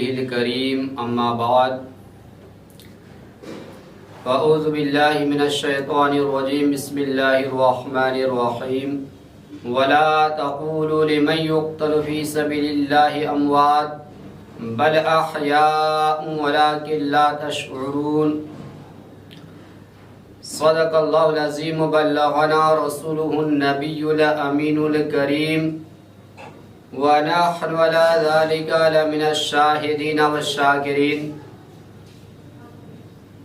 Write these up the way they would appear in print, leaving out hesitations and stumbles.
رسوله الكريم أما بعد فأعوذ بالله من الشيطان الرجيم بسم الله الرحمن الرحيم ولا تقولوا لمن يقتل في سبيل الله أموات بل أحياء ولكن لا تشعرون صدق الله العظيم وبلغنا رسوله النبي الأمين الكريم ونحن على ذلك لمن الشاهدين والشاكرين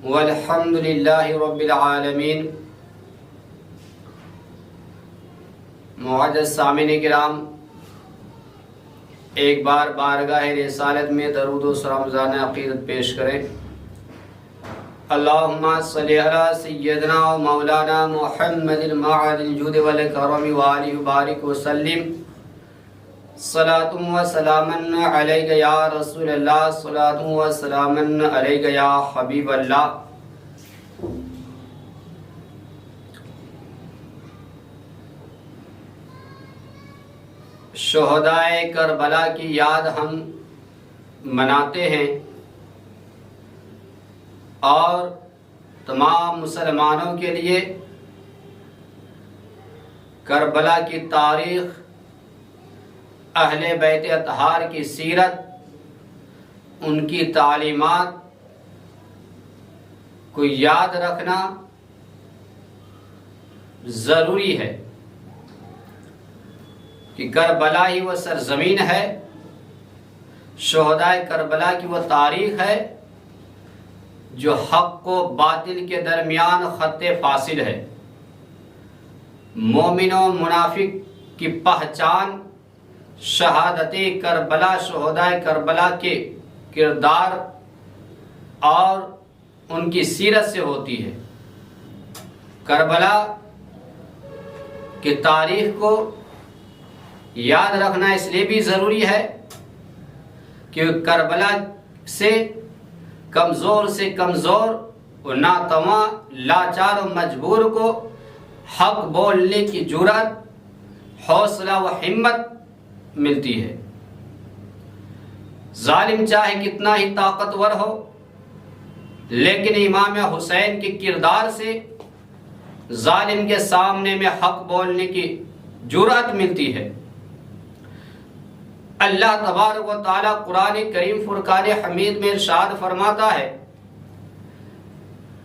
والحمد لله رب العالمين۔ معزز سامعین کرام، ایک بار بارگاہ رسالت میں درود و سلام رمضان عقیدت پیش کریں۔ اللہم صلی علی سیدنا و مولانا محمد المعد الجود والکرم وآلہ وبارک وسلم۔ صلاۃ و سلاما علیک یا رسول اللہ، صلاۃ و سلاما علیک یا حبیب اللہ۔ شہدائے کربلا کی یاد ہم مناتے ہیں اور تمام مسلمانوں کے لیے کربلا کی تاریخ، اہل بیت اطہار کی سیرت، ان کی تعلیمات کو یاد رکھنا ضروری ہے کہ کربلا ہی وہ سرزمین ہے، شہدائے کربلا کی وہ تاریخ ہے جو حق و باطل کے درمیان خط فاصل ہے۔ مومن و منافق کی پہچان شہادت کربلا، شہدائے کربلا کے کردار اور ان کی سیرت سے ہوتی ہے۔ کربلا کی تاریخ کو یاد رکھنا اس لیے بھی ضروری ہے کہ کربلا سے کمزور و ناتواں، لاچار و مجبور کو حق بولنے کی جرأت، حوصلہ و ہمت ملتی ہے۔ ظالم چاہے کتنا ہی طاقتور ہو، لیکن امام حسین کے کردار سے ظالم کے سامنے میں حق بولنے کی جرأت ملتی ہے۔ اللہ تبارک و تعالی قرآن کریم فرقان حمید میں ارشاد فرماتا ہے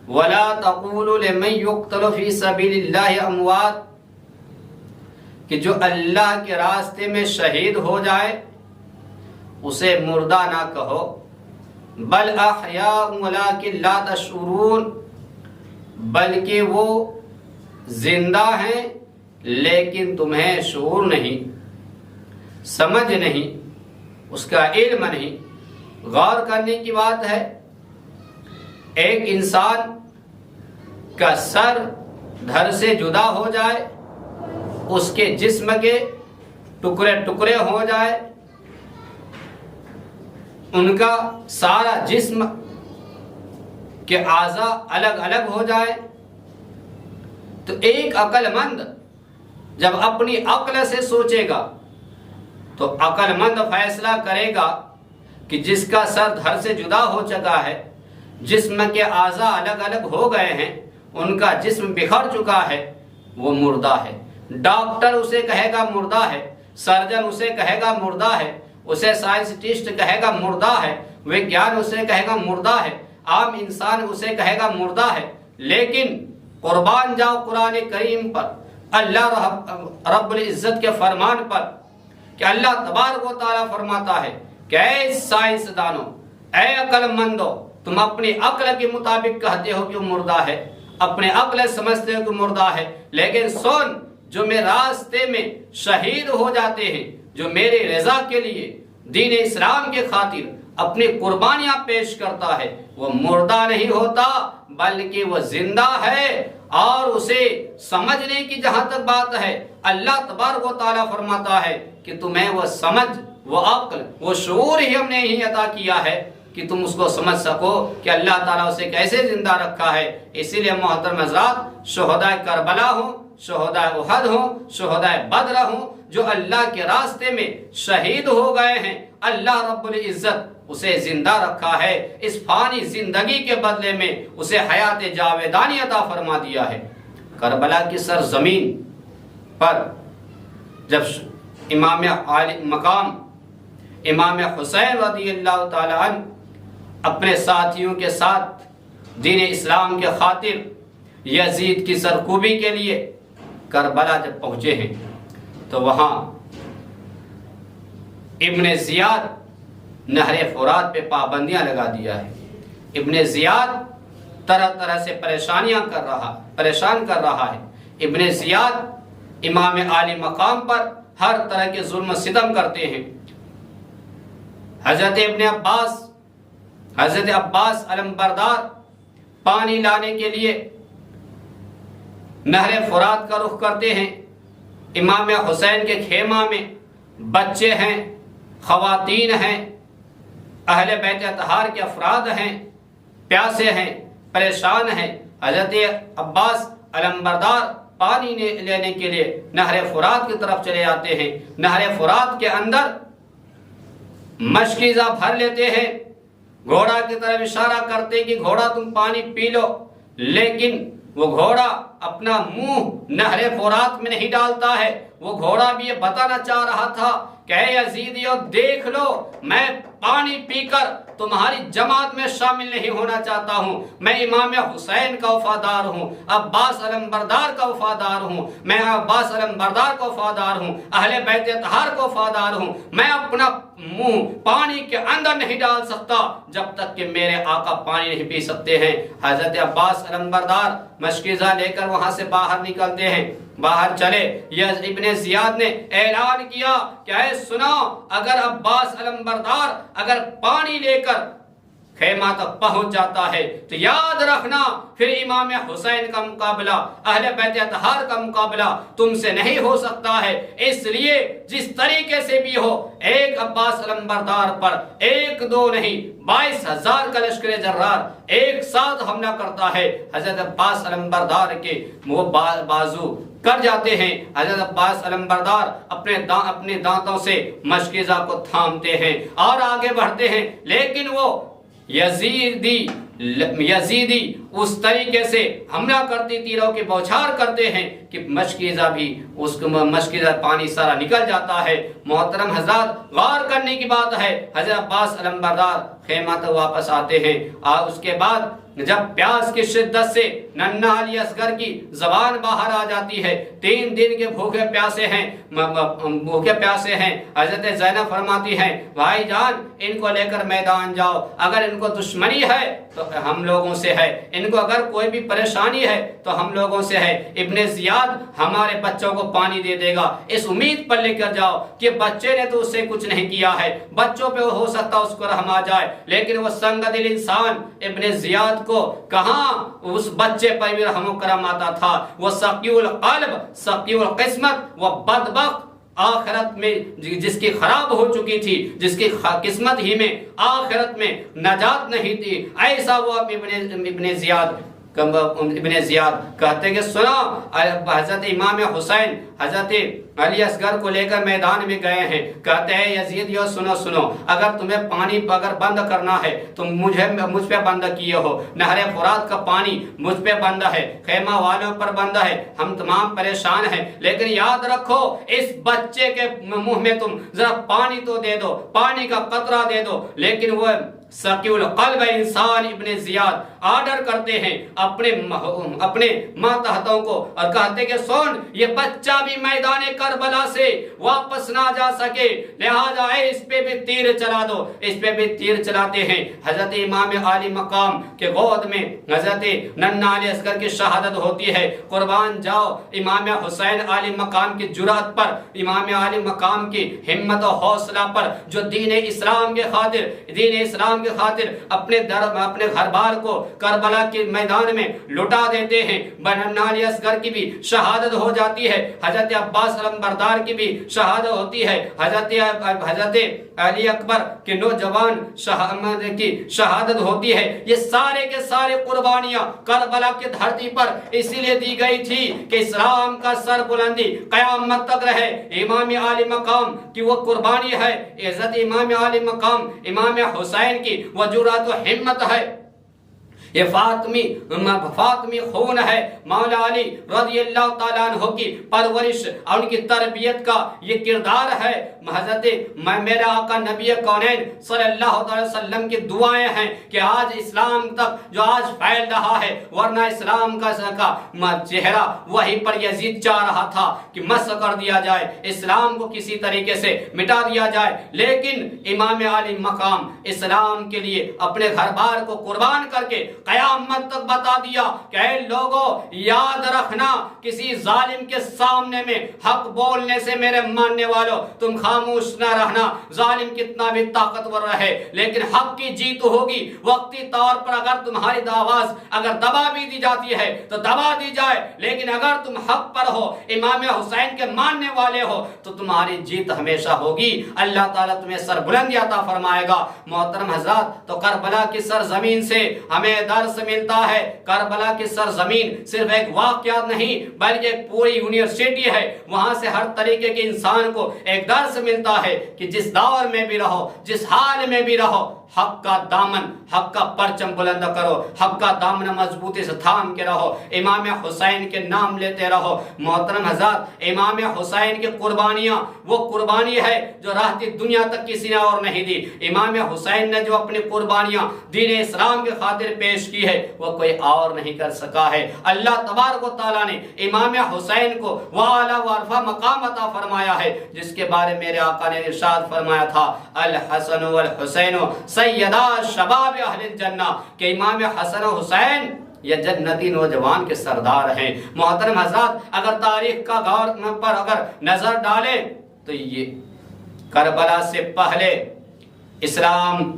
وَلَا تَقُولُوا لِمَن يُقْتَلُ فِي سَبِيلِ اللَّهِ أَمْوَاتٌ، کہ جو اللہ کے راستے میں شہید ہو جائے اسے مردہ نہ کہو، بل احیاء ولکن لا تشعرون، بلکہ وہ زندہ ہیں لیکن تمہیں شعور نہیں، سمجھ نہیں، اس کا علم نہیں۔ غور کرنے کی بات ہے، ایک انسان کا سر دھر سے جدا ہو جائے، اس کے جسم کے ٹکڑے ٹکڑے ہو جائے، ان کا سارا جسم کے اعضاء الگ الگ ہو جائے، تو ایک عقل مند جب اپنی عقل سے سوچے گا تو عقل مند فیصلہ کرے گا کہ جس کا سر دھر سے جدا ہو چکا ہے، جسم کے اعضاء الگ الگ ہو گئے ہیں، ان کا جسم بکھر چکا ہے، وہ مردہ ہے۔ ڈاکٹر اسے کہے گا مردہ ہے، سرجن اسے کہے گا مردہ ہے، اسے سائنسٹسٹ کہے گا مردہ ہے، وگیان اسے کہے گا مردہ ہے، عام انسان اسے کہے گا مردہ ہے۔ لیکن قربان جاؤ قرآن کریم پر، اللہ رب العزت کے فرمان پر، کہ اللہ تبارک و تعالیٰ فرماتا ہے کہ اے سائنسدانوں، اے عقل مندو، تم اپنی عقل کے مطابق کہتے ہو کہ وہ مردہ ہے، اپنے عقل سمجھتے ہو کہ مردہ ہے، لیکن سن، جو میرے راستے میں شہید ہو جاتے ہیں، جو میرے رضا کے لیے دین اسلام کے خاطر اپنی قربانیاں پیش کرتا ہے، وہ مردہ نہیں ہوتا بلکہ وہ زندہ ہے۔ اور اسے سمجھنے کی جہاں تک بات ہے، اللہ تبارک و تعالیٰ فرماتا ہے کہ تمہیں وہ سمجھ، وہ عقل، وہ شعور ہی ہم نے ہی عطا کیا ہے کہ تم اس کو سمجھ سکو کہ اللہ تعالیٰ اسے کیسے زندہ رکھا ہے۔ اسی لیے محترم حضرات، شہدائے کربلا ہوں، شہداء احد ہوں، شہداء بدر ہوں، جو اللہ کے راستے میں شہید ہو گئے ہیں، اللہ رب العزت اسے زندہ رکھا ہے، اس فانی زندگی کے بدلے میں اسے حیات جاویدانی عطا فرما دیا ہے۔ کربلا کی سرزمین پر جب امام عالی مقام امام حسین رضی اللہ تعالی عنہ اپنے ساتھیوں کے ساتھ دین اسلام کے خاطر یزید کی سرکوبی کے لیے کربلا جب پہنچے ہیں تو وہاں ابن زیاد نہر فرات پہ پابندیاں لگا دیا ہے۔ ابن زیاد طرح طرح سے پریشان کر رہا ہے۔ ابن زیاد امام عالی مقام پر ہر طرح کے ظلم و ستم کرتے ہیں۔ حضرت عباس علمبردار پانی لانے کے لیے نہر فرات کا رخ کرتے ہیں۔ امام حسین کے خیمہ میں بچے ہیں، خواتین ہیں، اہل بیت اطہار کے افراد ہیں، پیاسے ہیں، پریشان ہیں۔ حضرت عباس علمبردار پانی لینے کے لیے نہر فرات کی طرف چلے جاتے ہیں۔ نہر فرات کے اندر مشکیزہ بھر لیتے ہیں، گھوڑا کی طرف اشارہ کرتے کہ گھوڑا تم پانی پی لو، لیکن وہ گھوڑا اپنا منہ نہر فرات میں نہیں ڈالتا ہے۔ وہ گھوڑا بھی یہ بتانا چاہ رہا تھا کہ اے یزیدیو دیکھ لو، میں پانی پی کر تمہاری جماعت میں شامل نہیں ہونا چاہتا ہوں، میں امام حسین کا وفادار ہوں، عباس علمبردار کا وفادار ہوں، میں عباس علمبردار کا وفادار ہوں، اہل بیت اطہار کا وفادار ہوں، میں اپنا منہ پانی کے اندر نہیں ڈال سکتا جب تک کہ میرے آقا پانی نہیں پی سکتے ہیں۔ حضرت عباس علمبردار مشکیزہ لے کر وہاں سے باہر نکلتے ہیں۔ باہر چلے، ابن زیاد نے اعلان کیا کہ اے سنو، اگر عباس علمبردار اگر پانی لے کر خیمہ تک پہنچ جاتا ہے تو یاد رکھنا پھر امام حسین کا مقابلہ، اہل بیت اطہار کا مقابلہ تم سے نہیں ہو سکتا ہے۔ اس لیے جس طریقے سے بھی ہو ایک عباس علمبردار پر ایک دو نہیں 22,000 کا لشکر جرار ایک ساتھ حملہ کرتا ہے۔ حضرت عباس علمبردار کے وہ بازو کر جاتے ہیں۔ حضرت عباس علمبردار اپنے دانتوں سے مشکیزہ کو تھامتے ہیں اور آگے بڑھتے ہیں، لیکن وہ یزیدی اس طریقے سے حملہ کرتی تیروں کی بوچھار کرتے ہیں کہ مشکیزہ پانی سارا نکل جاتا ہے۔ محترم حضرات، غور کرنے کی بات ہے، حضرت عباس علمبردار خیمہ تک واپس آتے ہیں اور اس کے بعد جب پیاس کی شدت سے ننھا علی اصغر کی زبان باہر آ جاتی ہے، 3 دن کے بھوکے پیاسے ہیں، حضرت زینب فرماتی ہیں بھائی جان ان کو لے کر میدان جاؤ، اگر ان کو دشمنی ہے تو ہم لوگوں سے ہے، ان کو اگر کوئی بھی پریشانی ہے تو ہم لوگوں سے ہے، ابن زیاد ہمارے بچوں کو پانی دے دے گا، اس امید پر لے کر جاؤ کہ بچے نے تو اسے کچھ نہیں کیا ہے، بچوں پہ ہو سکتا اس کو رحم آ جائے، لیکن وہ سنگ دل انسان ابن زیاد کو کہاں اس بچے پر بھی رحم و کرم آتا تھا۔ وہ سقی القلب، سقی القسمت، وہ بدبخت آخرت میں جس کی خراب ہو چکی تھی، جس کی قسمت ہی میں آخرت میں نجات نہیں تھی، ایسا وہ ابن زیاد کہتے ہیں کہ سنا، حضرت امام حسین حضرت علی اصغر کو لے کر میدان میں گئے ہیں، کہتے ہیں یزیدیو سنو، اگر تمہیں پانی اگر بند کرنا ہے تم مجھ پہ بند کیے ہو، نہر فرات کا پانی مجھ پہ بند ہے، خیمہ والوں پر بند ہے، ہم تمام پریشان ہیں، لیکن یاد رکھو اس بچے کے منہ میں تم ذرا پانی تو دے دو، پانی کا قطرہ دے دو۔ لیکن وہ سقی القلب انسان ابن زیاد آرڈر کرتے ہیں اپنے ماتحتوں کو اور کہتے کہ سن، یہ بچہ بھی میدان کربلا سے واپس نہ جا سکے، لہذا اس پہ بھی تیر چلا دو، اس پہ بھی تیر چلاتے ہیں۔ حضرت امام عالی مقام کے گود میں حضرت ننھا علی اصغر کی شہادت ہوتی ہے، قربان جاؤ امام حسین عالی مقام کی جرأت پر، امام عالی مقام کی ہمت و حوصلہ پر، جو دین اسلام کے خاطر، دین اسلام اسلام کی خاطر اپنے گھر بار کو کربلا کے میدان میں لٹا دیتے ہیں۔ بن علی اصغر کی بھی شہادت ہو جاتی ہے، حضرت عباس علمبردار کی بھی شہادت ہوتی ہے، حضرت علی اکبر کے نوجوان کی شہادت ہوتی ہے۔ یہ سارے کے سارے قربانیاں کربلا کی دھرتی پر اسی لیے دی گئی تھی کہ اسلام کا سر بلندی قیامت تک رہے۔ امام عالی مقام کی وہ قربانی ہے، عزت امام عالی مقام امام حسین کی وہ جرأت و ہمت ہے، یہ فاطمی خون ہے۔ مولا علی رضی اللہ تعالیٰ عنہ کی پرورش اور ان کی تربیت کا یہ کردار ہے۔ حضرت میرا آقا نبی کونین صلی اللہ علیہ وسلم کی دعائیں ہیں کہ آج اسلام تک جو آج پھیل رہا ہے، ورنہ اسلام کا چہرہ وہی پر یزید چاہ رہا تھا کہ مسخ کر دیا جائے، اسلام کو کسی طریقے سے مٹا دیا جائے، لیکن امام علی مقام اسلام کے لیے اپنے گھر بار کو قربان کر کے قیامت تک بتا دیا کہ اے لوگوں یاد رکھنا، کسی ظالم کے سامنے میں حق بولنے سے میرے ماننے والوں تم خاموش نہ رہنا، ظالم کتنا بھی طاقتور رہے لیکن حق کی جیت ہوگی۔ وقتی طور پر اگر تمہاری آواز اگر دبا بھی دی جاتی ہے تو دبا دی جائے، لیکن اگر تم حق پر ہو، امام حسین کے ماننے والے ہو، تو تمہاری جیت ہمیشہ ہوگی، اللہ تعالیٰ تمہیں سر بلندی عطا فرمائے گا۔ محترم حضرات، تو کربلا کی سرزمین سے ہمیں درس ملتا ہے۔ کربلا کی سرزمین صرف ایک واقعہ نہیں بلکہ ایک پوری یونیورسٹی ہے، وہاں سے ہر طریقے کے انسان کو ایک درس ملتا ہے کہ جس دور میں بھی رہو، جس حال میں بھی رہو، حق کا دامن، حق کا پرچم بلند کرو، حق کا دامن مضبوطی سے تھام کے رہو، امام حسین کے نام لیتے رہو۔ محترم حضرات، امام حسین کی قربانیاں وہ قربانی ہے جو رہتی دنیا تک کسی نے اور نہیں دی۔ امام حسین نے جو اپنی قربانیاں دین اسلام کی خاطر پیش کی ہے وہ کوئی اور نہیں کر سکا ہے۔ اللہ تبارک و تعالیٰ نے امام حسین کو وہ اعلیٰ و عرفہ مقام عطا فرمایا ہے جس کے بارے میرے آقا نے ارشاد فرمایا تھا، الحسن والحسین سیدہ شباب اہل الجنہ، کہ امام حسن و حسین یہ جنتی نوجوان کے سردار ہیں۔ محترم حضرات، اگر تاریخ کا غور پر اگر نظر ڈالیں تو یہ کربلا سے پہلے، اسلام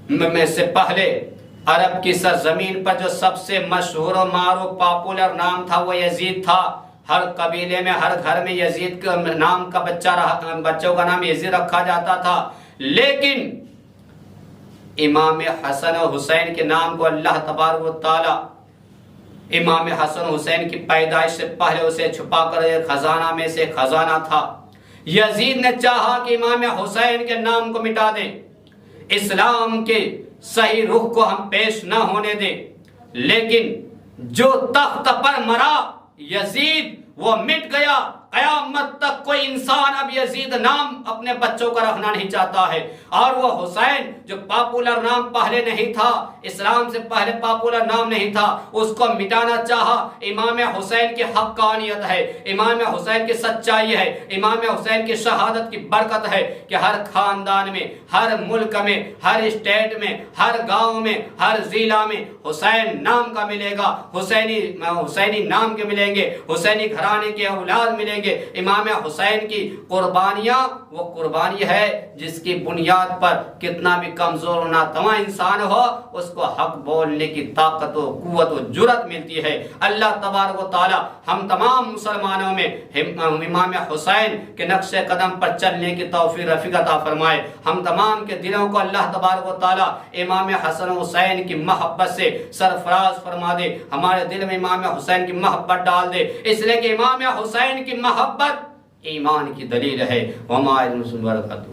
میں سے پہلے عرب کی سرزمین پر جو سب سے مشہور و معروف پاپولر نام تھا وہ یزید تھا۔ ہر قبیلے میں، ہر گھر میں یزید کا نام کا بچوں کا نام یزید رکھا جاتا تھا، لیکن امام حسن و حسین کے نام کو اللہ تبارک و تعالی امام حسن و حسین کی پیدائش سے پہلے اسے چھپا کر ایک خزانہ میں سے خزانہ تھا۔ یزید نے چاہا کہ امام حسین کے نام کو مٹا دیں، اسلام کے صحیح رخ کو ہم پیش نہ ہونے دیں، لیکن جو تخت پر مرا یزید وہ مٹ گیا۔ قیامت تک کوئی انسان اب یزید نام اپنے بچوں کا رکھنا نہیں چاہتا ہے، اور وہ حسین جو پاپولر نام پہلے نہیں تھا، اسلام سے پہلے پاپولر نام نہیں تھا، اس کو مٹانا چاہا۔ امام حسین کی حقانیت ہے، امام حسین کی سچائی ہے، امام حسین کی شہادت کی برکت ہے کہ ہر خاندان میں، ہر ملک میں، ہر اسٹیٹ میں، ہر گاؤں میں، ہر ضلع میں حسین نام کا ملے گا، حسینی نام کے ملیں گے، حسینی گھرانے کے اولاد ملیں گے۔ امام حسین کی قربانیاں وہ قربانی ہے جس کی بنیاد پر کتنا بھی کمزور و ناتواں انسان ہو اس کو حق بولنے کی طاقت و قوت و جرأت ملتی ہے۔ اللہ تبارک و تعالی ہم تمام مسلمانوں میں امام حسین کے نقش قدم پر چلنے کی توفیق رفیق عطا فرمائے۔ ہم تمام کے دلوں کو اللہ تبارک و تعالی امام حسن و حسین کی محبت سے سرفراز فرما دے، ہمارے دل میں امام حسین کی محبت ڈال دے، اس لیے کہ امام حسین کی محبت ایمان کی دلیل ہے۔ وما برکاتہ۔